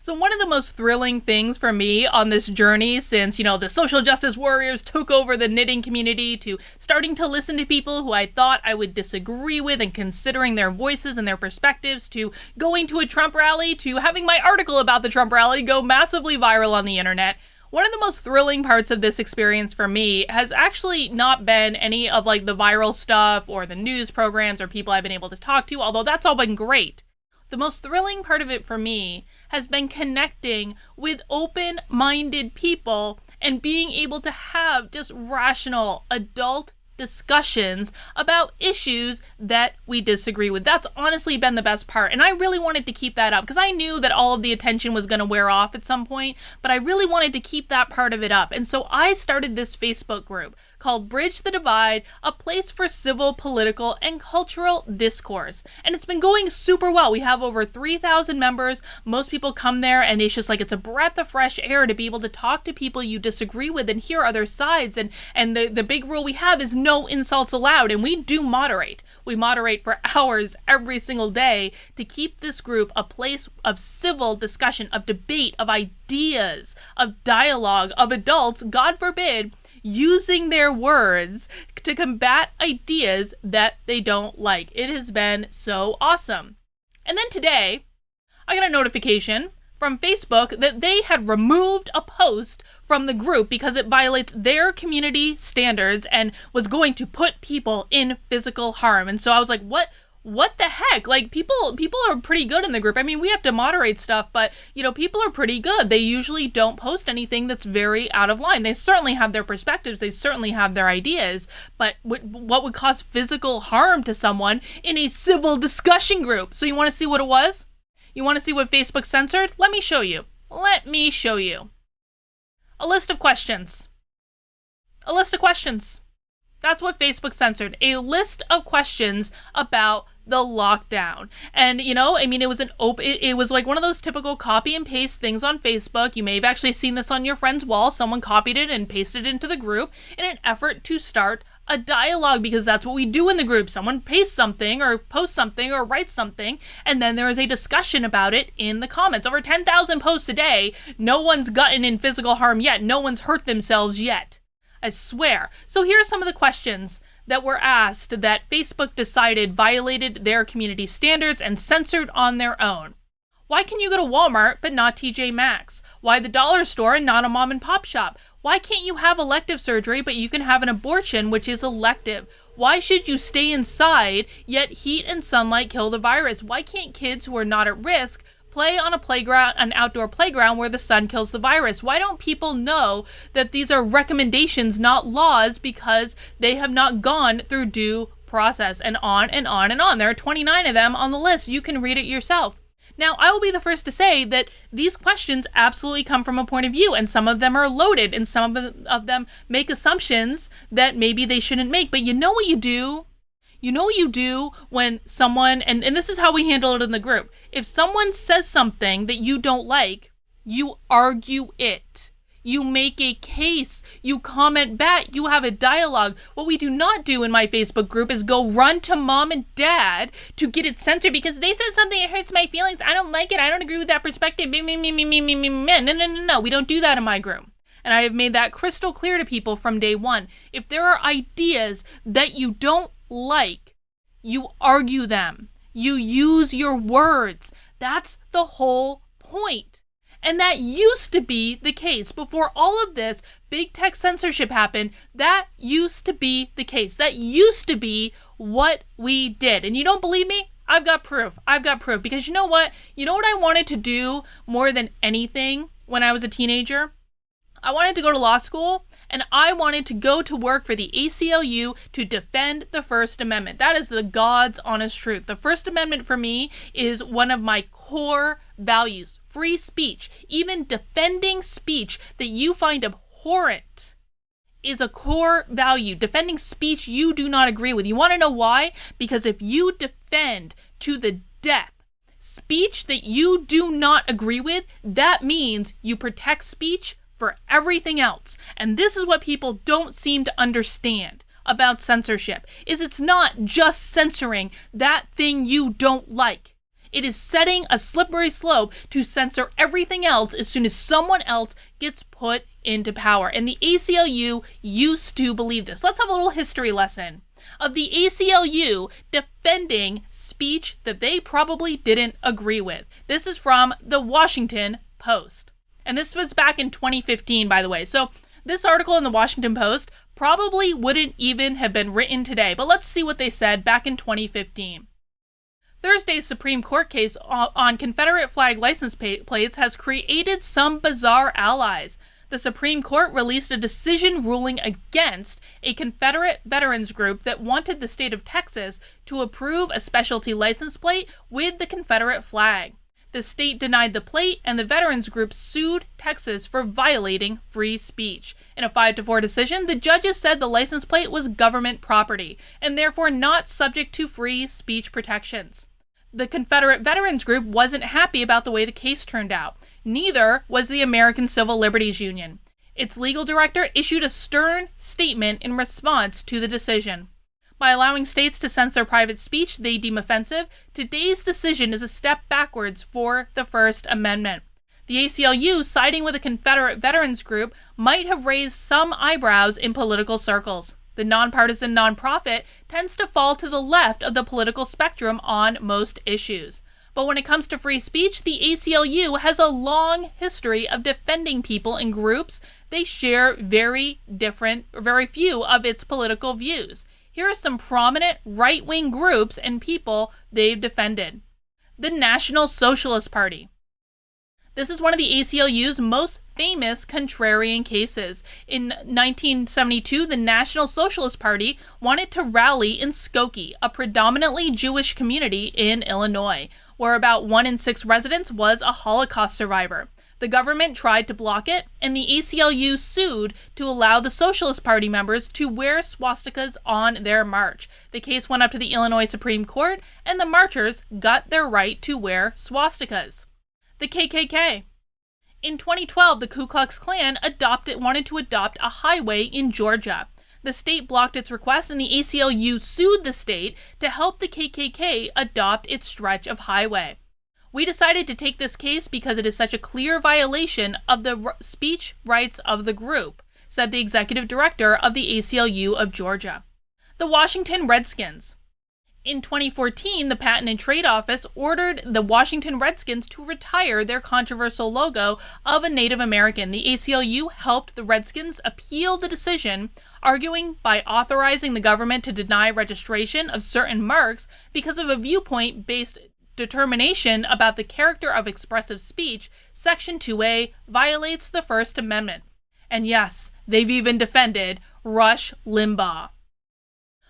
So one of the most thrilling things for me on this journey since, the social justice warriors took over the knitting community to starting to listen to people who I thought I would disagree with and considering their voices and their perspectives to going to a Trump rally to having my article about the Trump rally go massively viral on the internet. One of the most thrilling parts of this experience for me has actually not been any of the viral stuff or the news programs or people I've been able to talk to, although that's all been great. The most thrilling part of it for me has been connecting with open-minded people and being able to have just rational adult discussions about issues that we disagree with. That's honestly been the best part, and I really wanted to keep that up because I knew that all of the attention was going to wear off at some point, but I really wanted to keep that part of it up. And so I started this Facebook group called Bridge the Divide, a place for civil, political, and cultural discourse. And it's been going super well. We have over 3,000 members. Most people come there and it's just it's a breath of fresh air to be able to talk to people you disagree with and hear other sides. And the big rule we have is no insults allowed. And we do moderate. We moderate for hours every single day to keep this group a place of civil discussion, of debate, of ideas, of dialogue, of adults, God forbid, using their words to combat ideas that they don't like. It has been so awesome. And then today, I got a notification from Facebook that they had removed a post from the group because it violates their community standards and was going to put people in physical harm. And so I was like, what the heck? People are pretty good in the group. I mean, we have to moderate stuff, but, people are pretty good. They usually don't post anything that's very out of line. They certainly have their perspectives. They certainly have their ideas, but what would cause physical harm to someone in a civil discussion group? So you want to see what it was? You want to see what Facebook censored? Let me show you. A list of questions. That's what Facebook censored. A list of questions about the lockdown. And, it was it was like one of those typical copy and paste things on Facebook. You may have actually seen this on your friend's wall. Someone copied it and pasted it into the group in an effort to start a dialogue, because that's what we do in the group. Someone pastes something or posts something or writes something, and then there is a discussion about it in the comments. Over 10,000 posts a day. No one's gotten in physical harm yet. No one's hurt themselves yet. I swear. So here are some of the questions that were asked that Facebook decided violated their community standards and censored on their own. Why can you go to Walmart but not TJ Maxx? Why the dollar store and not a mom and pop shop? Why can't you have elective surgery but you can have an abortion, which is elective? Why should you stay inside yet heat and sunlight kill the virus? Why can't kids who are not at risk play on an outdoor playground where the sun kills the virus? Why don't people know that these are recommendations, not laws, because they have not gone through due process? And on and on and on. There are 29 of them on the list. You can read it yourself. Now, I will be the first to say that these questions absolutely come from a point of view, and some of them are loaded, and some of them make assumptions that maybe they shouldn't make. But you know what you do? You know what you do when someone, and this is how we handle it in the group. If someone says something that you don't like, you argue it. You make a case. You comment back. You have a dialogue. What we do not do in my Facebook group is go run to mom and dad to get it censored because they said something that hurts my feelings. I don't like it. I don't agree with that perspective. Me. No. We don't do that in my group. And I have made that crystal clear to people from day one. If there are ideas that you don't like, you argue them. You use your words. That's the whole point. And that used to be the case. Before all of this big tech censorship happened, that used to be the case. That used to be what we did. And you don't believe me? I've got proof. Because you know what? You know what I wanted to do more than anything when I was a teenager? I wanted to go to law school, and I wanted to go to work for the ACLU to defend the First Amendment. That is the God's honest truth. The First Amendment for me is one of my core values. Free speech, even defending speech that you find abhorrent, is a core value. Defending speech you do not agree with. You want to know why? Because if you defend to the death speech that you do not agree with, that means you protect speech for everything else. And this is what people don't seem to understand about censorship, is it's not just censoring that thing you don't like. It is setting a slippery slope to censor everything else as soon as someone else gets put into power. And the ACLU used to believe this. Let's have a little history lesson of the ACLU defending speech that they probably didn't agree with. This is from the Washington Post. And this was back in 2015, by the way. So this article in the Washington Post probably wouldn't even have been written today. But let's see what they said back in 2015. Thursday's Supreme Court case on Confederate flag license plates has created some bizarre allies. The Supreme Court released a decision ruling against a Confederate veterans group that wanted the state of Texas to approve a specialty license plate with the Confederate flag. The state denied the plate, and the veterans group sued Texas for violating free speech. In a 5-4 decision, the judges said the license plate was government property, and therefore not subject to free speech protections. The Confederate veterans group wasn't happy about the way the case turned out. Neither was the American Civil Liberties Union. Its legal director issued a stern statement in response to the decision. By allowing states to censor private speech they deem offensive, today's decision is a step backwards for the First Amendment. The ACLU, siding with a Confederate veterans group, might have raised some eyebrows in political circles. The nonpartisan nonprofit tends to fall to the left of the political spectrum on most issues. But when it comes to free speech, the ACLU has a long history of defending people and groups they share very few of its political views. Here are some prominent right-wing groups and people they've defended. The National Socialist Party. This is one of the ACLU's most famous contrarian cases. In 1972, the National Socialist Party wanted to rally in Skokie, a predominantly Jewish community in Illinois, where about 1 in 6 residents was a Holocaust survivor. The government tried to block it, and the ACLU sued to allow the Socialist Party members to wear swastikas on their march. The case went up to the Illinois Supreme Court, and the marchers got their right to wear swastikas. The KKK. In 2012, the Ku Klux Klan wanted to adopt a highway in Georgia. The state blocked its request, and the ACLU sued the state to help the KKK adopt its stretch of highway. We decided to take this case because it is such a clear violation of the speech rights of the group, said the executive director of the ACLU of Georgia. The Washington Redskins. In 2014, the Patent and Trade Office ordered the Washington Redskins to retire their controversial logo of a Native American. The ACLU helped the Redskins appeal the decision, arguing by authorizing the government to deny registration of certain marks because of a viewpoint-based determination about the character of expressive speech, Section 2A violates the First Amendment. And yes, they've even defended Rush Limbaugh.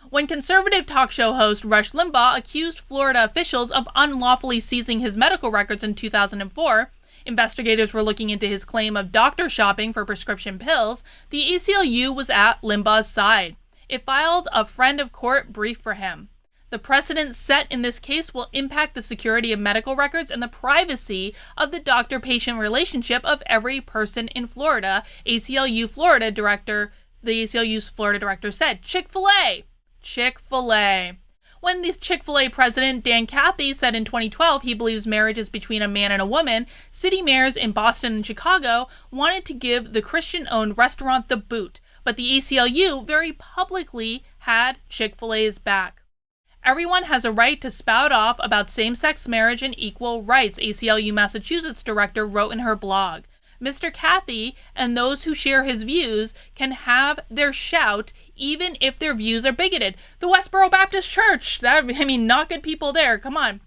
When conservative talk show host Rush Limbaugh accused Florida officials of unlawfully seizing his medical records in 2004, investigators were looking into his claim of doctor shopping for prescription pills, the ACLU was at Limbaugh's side. It filed a friend of court brief for him. The precedent set in this case will impact the security of medical records and the privacy of the doctor-patient relationship of every person in Florida, the ACLU's Florida director said. Chick-fil-A. When the Chick-fil-A president, Dan Cathy, said in 2012 he believes marriage is between a man and a woman, city mayors in Boston and Chicago wanted to give the Christian-owned restaurant the boot, but the ACLU very publicly had Chick-fil-A's back. Everyone has a right to spout off about same-sex marriage and equal rights, ACLU Massachusetts director wrote in her blog. Mr. Cathy and those who share his views can have their shout even if their views are bigoted. The Westboro Baptist Church, not good people there, come on.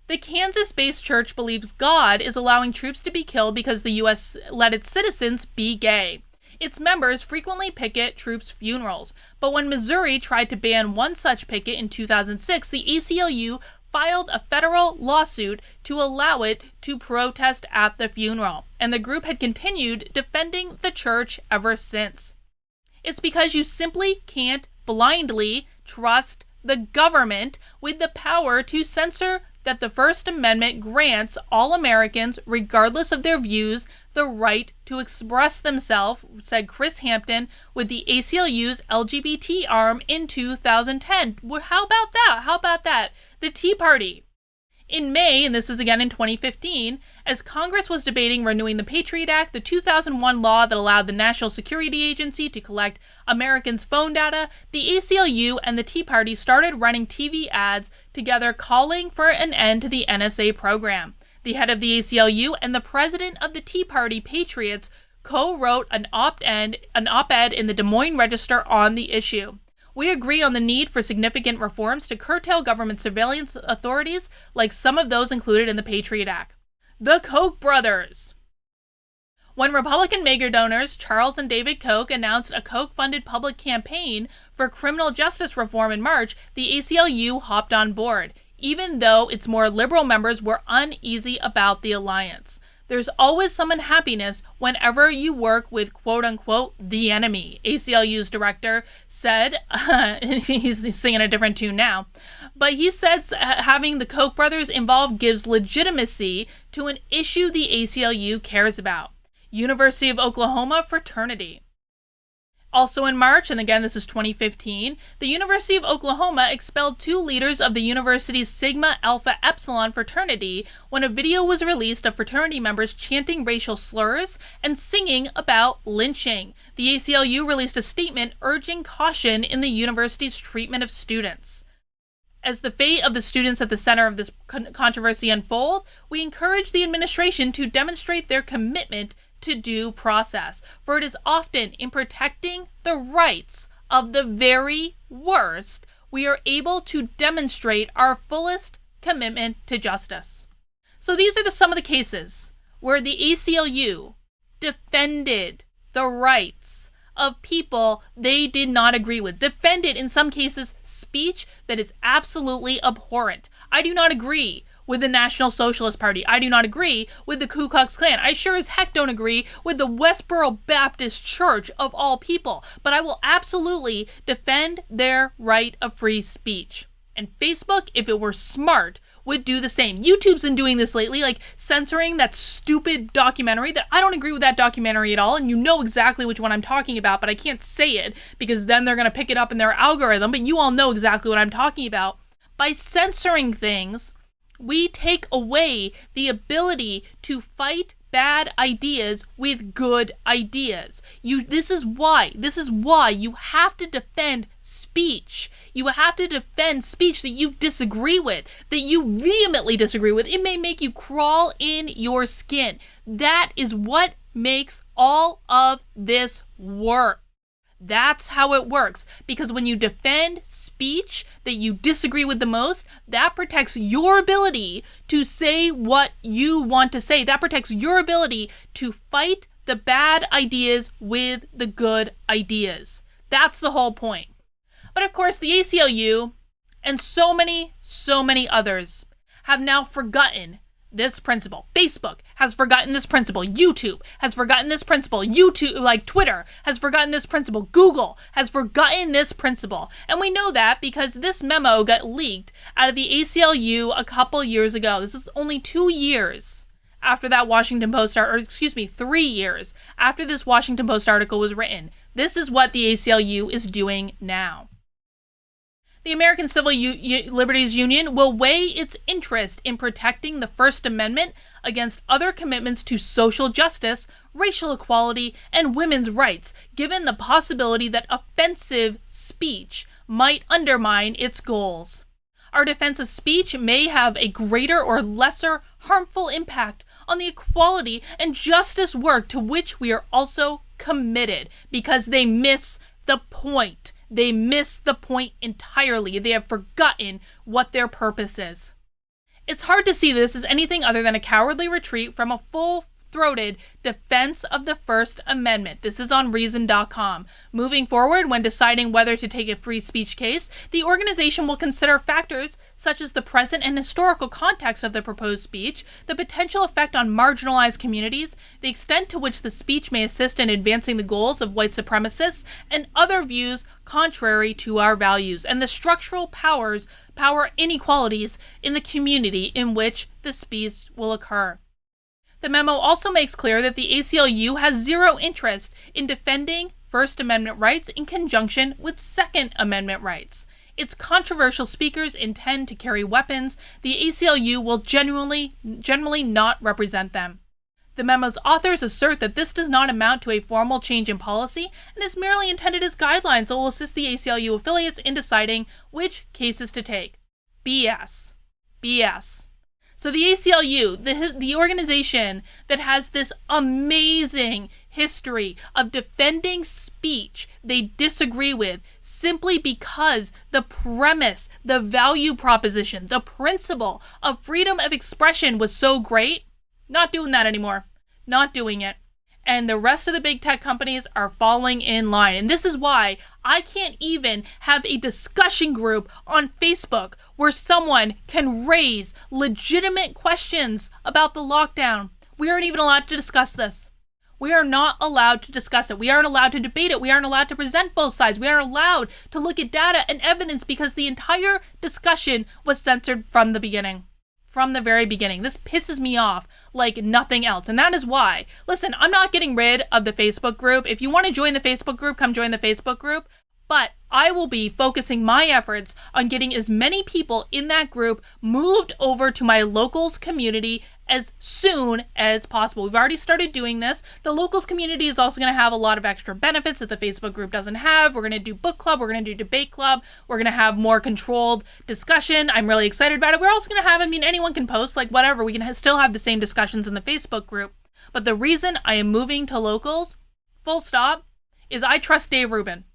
The Kansas-based church believes God is allowing troops to be killed because the U.S. let its citizens be gay. Its members frequently picket troops' funerals, but when Missouri tried to ban one such picket in 2006, the ACLU filed a federal lawsuit to allow it to protest at the funeral, and the group had continued defending the church ever since. It's because you simply can't blindly trust the government with the power to censor that the First Amendment grants all Americans, regardless of their views, the right to express themselves, said Chris Hampton with the ACLU's LGBT arm in 2010. How about that? The Tea Party. In May, and this is again in 2015, as Congress was debating renewing the Patriot Act, the 2001 law that allowed the National Security Agency to collect Americans' phone data, the ACLU and the Tea Party started running TV ads together calling for an end to the NSA program. The head of the ACLU and the president of the Tea Party Patriots co-wrote an op-ed in the Des Moines Register on the issue. We agree on the need for significant reforms to curtail government surveillance authorities like some of those included in the Patriot Act. The Koch brothers. When Republican mega donors Charles and David Koch announced a Koch-funded public campaign for criminal justice reform in March, the ACLU hopped on board, even though its more liberal members were uneasy about the alliance. There's always some unhappiness whenever you work with quote-unquote the enemy, ACLU's director said. He's singing a different tune now. But he says having the Koch brothers involved gives legitimacy to an issue the ACLU cares about. University of Oklahoma fraternity. Also in March, and again this is 2015, the University of Oklahoma expelled 2 leaders of the university's Sigma Alpha Epsilon fraternity when a video was released of fraternity members chanting racial slurs and singing about lynching. The ACLU released a statement urging caution in the university's treatment of students. As the fate of the students at the center of this controversy unfold, we encourage the administration to demonstrate their commitment to due process, for it is often in protecting the rights of the very worst we are able to demonstrate our fullest commitment to justice. So these are some of the cases where the ACLU defended the rights of people they did not agree with, defended in some cases speech that is absolutely abhorrent. I do not agree with the National Socialist Party. I do not agree with the Ku Klux Klan. I sure as heck don't agree with the Westboro Baptist Church of all people, but I will absolutely defend their right of free speech. And Facebook, if it were smart, would do the same. YouTube's been doing this lately, like censoring that stupid documentary that I don't agree with that documentary at all, and you know exactly which one I'm talking about, but I can't say it because then they're going to pick it up in their algorithm, but you all know exactly what I'm talking about. By censoring things, we take away the ability to fight bad ideas with good ideas. This is why you have to defend speech. You have to defend speech that you disagree with, that you vehemently disagree with. It may make you crawl in your skin. That is what makes all of this work. That's how it works, because when you defend speech that you disagree with the most, that protects your ability to say what you want to say. That protects your ability to fight the bad ideas with the good ideas. That's the whole point. But of course, the ACLU and so many others have now forgotten this principle. Facebook has forgotten this principle. YouTube has forgotten this principle. Twitter has forgotten this principle. Google has forgotten this principle. And we know that because this memo got leaked out of the ACLU a couple years ago. This is only 2 years after that Washington Post 3 years after this Washington Post article was written. This is what the ACLU is doing now. The American Civil Liberties Union will weigh its interest in protecting the First Amendment against other commitments to social justice, racial equality, and women's rights, given the possibility that offensive speech might undermine its goals. Our defense of speech may have a greater or lesser harmful impact on the equality and justice work to which we are also committed, because they miss the point. They miss the point entirely. They have forgotten what their purpose is. It's hard to see this as anything other than a cowardly retreat from a full-throated defense of the First Amendment. This is on Reason.com. Moving forward, when deciding whether to take a free speech case, the organization will consider factors such as the present and historical context of the proposed speech, the potential effect on marginalized communities, the extent to which the speech may assist in advancing the goals of white supremacists, and other views contrary to our values, and the structural power inequalities in the community in which the speech will occur. The memo also makes clear that the ACLU has zero interest in defending First Amendment rights in conjunction with Second Amendment rights. its controversial speakers intend to carry weapons, the ACLU will generally not represent them. The memo's authors assert that this does not amount to a formal change in policy and is merely intended as guidelines that will assist the ACLU affiliates in deciding which cases to take. BS. BS. So the ACLU, the organization that has this amazing history of defending speech they disagree with simply because the premise, the value proposition, the principle of freedom of expression was so great, not doing that anymore. Not doing it. And the rest of the big tech companies are falling in line. And this is why I can't even have a discussion group on Facebook where someone can raise legitimate questions about the lockdown. We aren't even allowed to discuss this. We are not allowed to discuss it. We aren't allowed to debate it. We aren't allowed to present both sides. We aren't allowed to look at data and evidence because the entire discussion was censored from the beginning. From the very beginning. This pisses me off like nothing else. And that is why, listen, I'm not getting rid of the Facebook group. If you want to join the Facebook group, come join the Facebook group. But I will be focusing my efforts on getting as many people in that group moved over to my locals community as soon as possible. We've already started doing this. The locals community is also going to have a lot of extra benefits that the Facebook group doesn't have. We're going to do book club. We're going to do debate club. We're going to have more controlled discussion. I'm really excited about it. We're also going to have, anyone can post, like whatever. We can still have the same discussions in the Facebook group. But the reason I am moving to locals, full stop, is I trust Dave Rubin.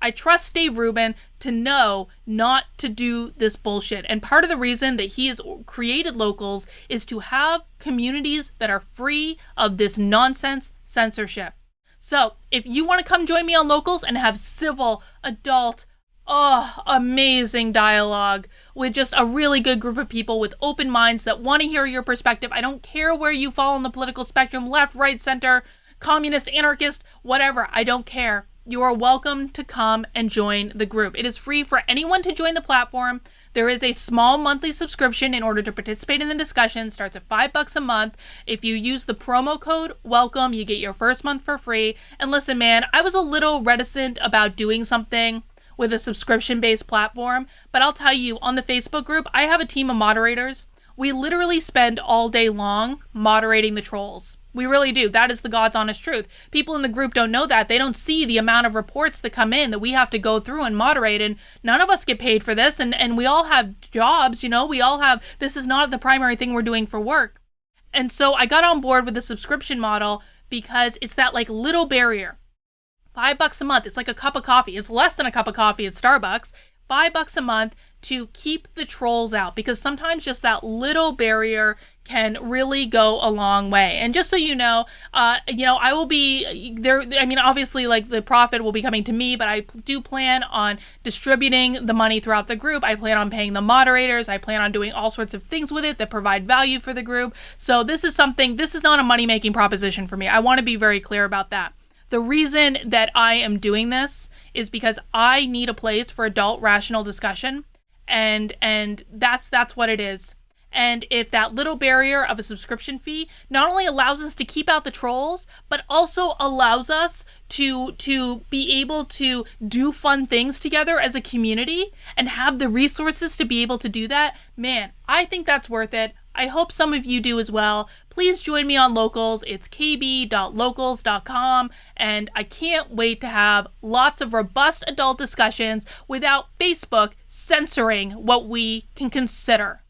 I trust Dave Rubin to know not to do this bullshit. And part of the reason that he has created locals is to have communities that are free of this nonsense censorship. So if you want to come join me on locals and have civil, adult, amazing dialogue with just a really good group of people with open minds that want to hear your perspective. I don't care where you fall on the political spectrum, left, right, center, communist, anarchist, whatever. I don't care. You are welcome to come and join the group. It is free for anyone to join the platform. There is a small monthly subscription in order to participate in the discussion. Starts at $5 a month. If you use the promo code WELCOME, you get your first month for free. And listen, man, I was a little reticent about doing something with a subscription-based platform, but I'll tell you, on the Facebook group, I have a team of moderators. We literally spend all day long moderating the trolls. We really do. That is the God's honest truth. People in the group don't know that. They don't see the amount of reports that come in that we have to go through and moderate, and none of us get paid for this, and we all have jobs, we all have, this is not the primary thing we're doing for work. And so I got on board with the subscription model because it's that like little barrier. $5 a month. It's like a cup of coffee. It's less than a cup of coffee at Starbucks. $5 a month to keep the trolls out, because sometimes just that little barrier can really go a long way. And just so you know, I will be there. Obviously, like the profit will be coming to me, but I do plan on distributing the money throughout the group. I plan on paying the moderators. I plan on doing all sorts of things with it that provide value for the group. So this is not a money-making proposition for me. I want to be very clear about that. The reason that I am doing this is because I need a place for adult rational discussion, and that's what it is. And if that little barrier of a subscription fee not only allows us to keep out the trolls, but also allows us to be able to do fun things together as a community and have the resources to be able to do that, man, I think that's worth it. I hope some of you do as well. Please join me on Locals. It's kb.locals.com, and I can't wait to have lots of robust adult discussions without Facebook censoring what we can consider.